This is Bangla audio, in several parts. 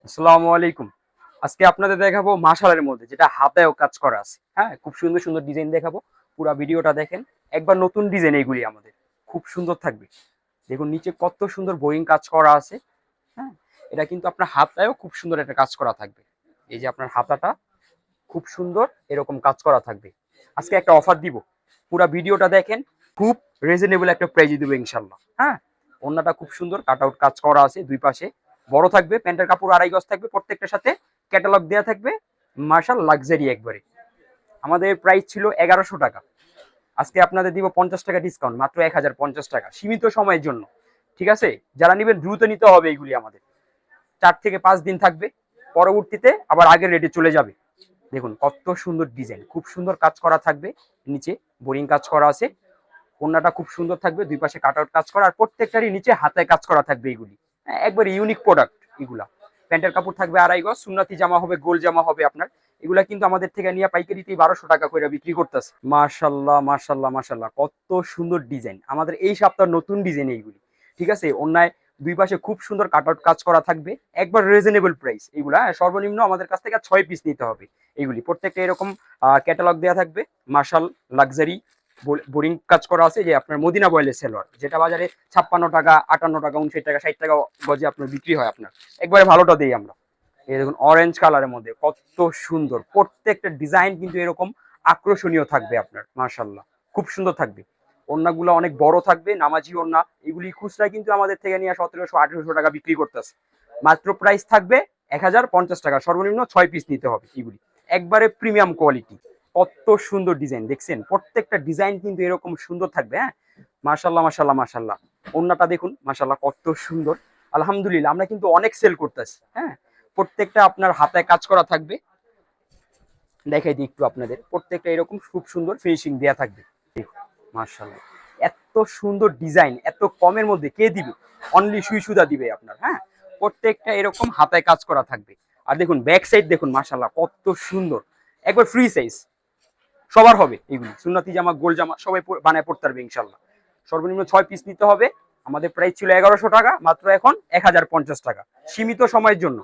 আসসালামু আলাইকুম। আজকে আপনাদের দেখাবো মাশালের মধ্যে যেটা হাতেও কাজ করা আছে। হ্যাঁ, খুব সুন্দর সুন্দর ডিজাইন দেখাবো। পুরো ভিডিওটা দেখেন। একবার নতুন ডিজাইন এইগুলি আমাদের খুব সুন্দর থাকবে। দেখুন নিচে কত সুন্দর বোয়িং কাজ করা আছে। হ্যাঁ, এটা কিন্তু আপনার হাতায়ও খুব সুন্দর একটা কাজ করা থাকবে। এই যে আপনার হাতাটা খুব সুন্দর এরকম কাজ করা থাকবে। আজকে একটা অফার দিব, পুরো ভিডিওটা দেখেন। খুব রিজনেবল একটা প্রাইজে দেবো ইনশাল্লাহ। হ্যাঁ, ওন্নাটা খুব সুন্দর কাট আউট কাজ করা আছে, দুই পাশে বড় থাকবে, প্যান্টের কাপড় 2.5 গজ থাকবে, প্রত্যেকটার সাথে ক্যাটালগ দেওয়া থাকবে। মার্শাল লাক্সারি একবারে। আমাদের প্রাইস ছিল 1100 টাকা, আজকে আপনাদের দিব 50 টাকা ডিসকাউন্ট, মাত্র 1050 টাকা, সীমিত সময়ের জন্য। ঠিক আছে, যারা নেবেন দ্রুত নিতে হবে। এইগুলি আমাদের 4 থেকে 5 দিন থাকবে, পরবর্তীতে আবার আগের রেটে চলে যাবে। দেখুন কত সুন্দর ডিজাইন, খুব সুন্দর কাজ করা থাকবে। নিচে বোরিং কাজ করা আছে, ওন্নাটা খুব সুন্দর থাকবে, দুই পাশে কাট আউট কাজ করা, আর প্রত্যেকটারই নিচে হাতে কাজ করা থাকবে। এগুলি একবার ইউনিক প্রোডাক্ট এগুলা। প্যান্টের কাপড় থাকবে 2.5 গজ, সুন্নতি জামা হবে, গোল জামা হবে আপনার। এগুলা কিন্তু আমাদের থেকে নিয়ে পাইকারিতে 1200 টাকা করে বিক্রি করতেছে। মাশাল্লাহ মাশাল্লাহ মাশাল্লাহ, কত সুন্দর ডিজাইন আমাদের এই সপ্তাহের নতুন ডিজাইন এইগুলি। ঠিক আছে, অন্যায় দুই পাশে খুব সুন্দর কাট আউট কাজ করা থাকবে, একবার রিজনেবল প্রাইস এগুলা। সর্বনিম্ন আমাদের কাছ থেকে 6 পিস নিতে হবে। এগুলি প্রত্যেকটা এরকম ক্যাটালগ দেওয়া থাকবে। মার্শাল লাক্সারি বোরিং কাজ করা আছে, যে আপনার মদিনা বয়েলের সেলোয়ার, যেটা বাজারে 56 টাকা, 58 টাকা, 59 টাকা, 60 টাকা গজে আপনার বিক্রি হয়। আপনার একবারে ভালোটা দিই আমরা। এই দেখুন অরেঞ্জ কালারের মধ্যে কত সুন্দর, প্রত্যেকটা ডিজাইন কিন্তু এরকম আকর্ষণীয় থাকবে আপনার। মার্শাল্লাহ, খুব সুন্দর থাকবে। ওড়নাগুলো অনেক বড় থাকবে, নামাজি ওড়না। এগুলি খুচরা কিন্তু আমাদের থেকে নিয়ে 1700-1800 টাকা বিক্রি করতেছে। মাত্র প্রাইস থাকবে 1050 টাকা, সর্বনিম্ন 6 পিস নিতে হবে। এগুলি একবারে প্রিমিয়াম কোয়ালিটি। কত সুন্দর ডিজাইন দেখছেন, প্রত্যেকটা ডিজাইন কিন্তু এরকম সুন্দর থাকবে। হ্যাঁ, মাশাল্লাহ মাশাল্লাহ মাশাল্লাহ। ওন্নাটা দেখুন মাশাল্লাহ কত সুন্দর। আলহামদুলিল্লাহ, আমরা কিন্তু অনেক সেল করতেছি। হ্যাঁ, প্রত্যেকটা আপনার হাতে কাজ করা থাকবে। দেখাই দিই একটু আপনাদের, প্রত্যেকটা এরকম খুব সুন্দর ফিনিশিং দেয়া থাকবে। দেখুন মাশাল্লাহ, এত সুন্দর ডিজাইন এত কমের মধ্যে কে দিবে? অনলি সুই সুদা দিবে আপনার। হ্যাঁ, প্রত্যেকটা এরকম হাতায় কাজ করা থাকবে। আর দেখুন ব্যাক সাইড দেখুন মাশাল্লাহ কত সুন্দর, একবার ফ্রি সাইজ সবার হবে। এগুলি সুন্নতি জামা, গোল জামা সবাই বানায় পড়তে পারবে ইনশাল্লাহ। সর্বনিম্ন 6 পিস নিতে হবে। আমাদের প্রাইস ছিল 1100 টাকা, মাত্র এখন 1050 টাকা, সীমিত সময়ের জন্য।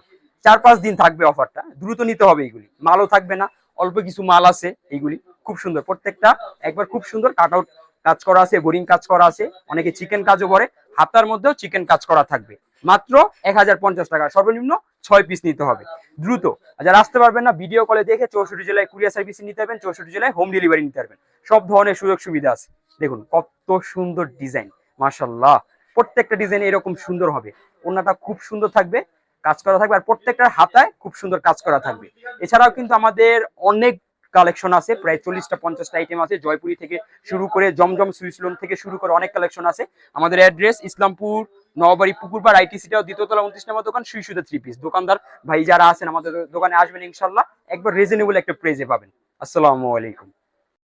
4-5 দিন থাকবে অফারটা, দ্রুত নিতে হবে। এগুলি মালও থাকবে না, অল্প কিছু মাল আছে। এইগুলি খুব সুন্দর, প্রত্যেকটা একবার খুব সুন্দর কাট আউট কাজ করা আছে, বোরিং কাজ করা আছে, অনেকে চিকেন কাজও করে, হাতার মধ্যেও চিকেন কাজ করা থাকবে। মাত্র 1050 টাকা, সর্বনিম্ন 6 পিস নিতে হবে, দ্রুত। যারা আসতে পারবেন না, ভিডিও কলে দেখে 64 জেলায় কুরিয়ার সার্ভিস নিতে পারবেন, 64 জেলায় হোম ডেলিভারি নিতে পারবেন। সব ধরনের সুযোগ সুবিধা আছে। দেখুন কত সুন্দর ডিজাইন, মাশাল্লাহ। প্রত্যেকটা ডিজাইন এরকম সুন্দর হবে, ওন্নাটা খুব সুন্দর থাকবে, কাজ করা থাকবে, আর প্রত্যেকটার হাতায় খুব সুন্দর কাজ করা থাকবে। এছাড়াও কিন্তু আমাদের অনেক কালেকশন আছে, প্রায় 40টা-50টা আইটেম আছে। জয়পুরি থেকে শুরু করে জমজম সুইসলন থেকে শুরু করে অনেক কালেকশন আছে। আমাদের অ্যাড্রেস ইসলামপুর নওবাড়ি পুকুরপাড় আইটিসিটাও, দ্বিতীয়তলা 29 নম্বর দোকান, সুই সুতা 3 পিস। দোকানদার ভাই যারা আছেন আমাদের দোকানে আসবেন ইনশাল্লাহ, একবার রিজনেবল একটা প্রাইসে পাবেন। আসসালামু আলাইকুম।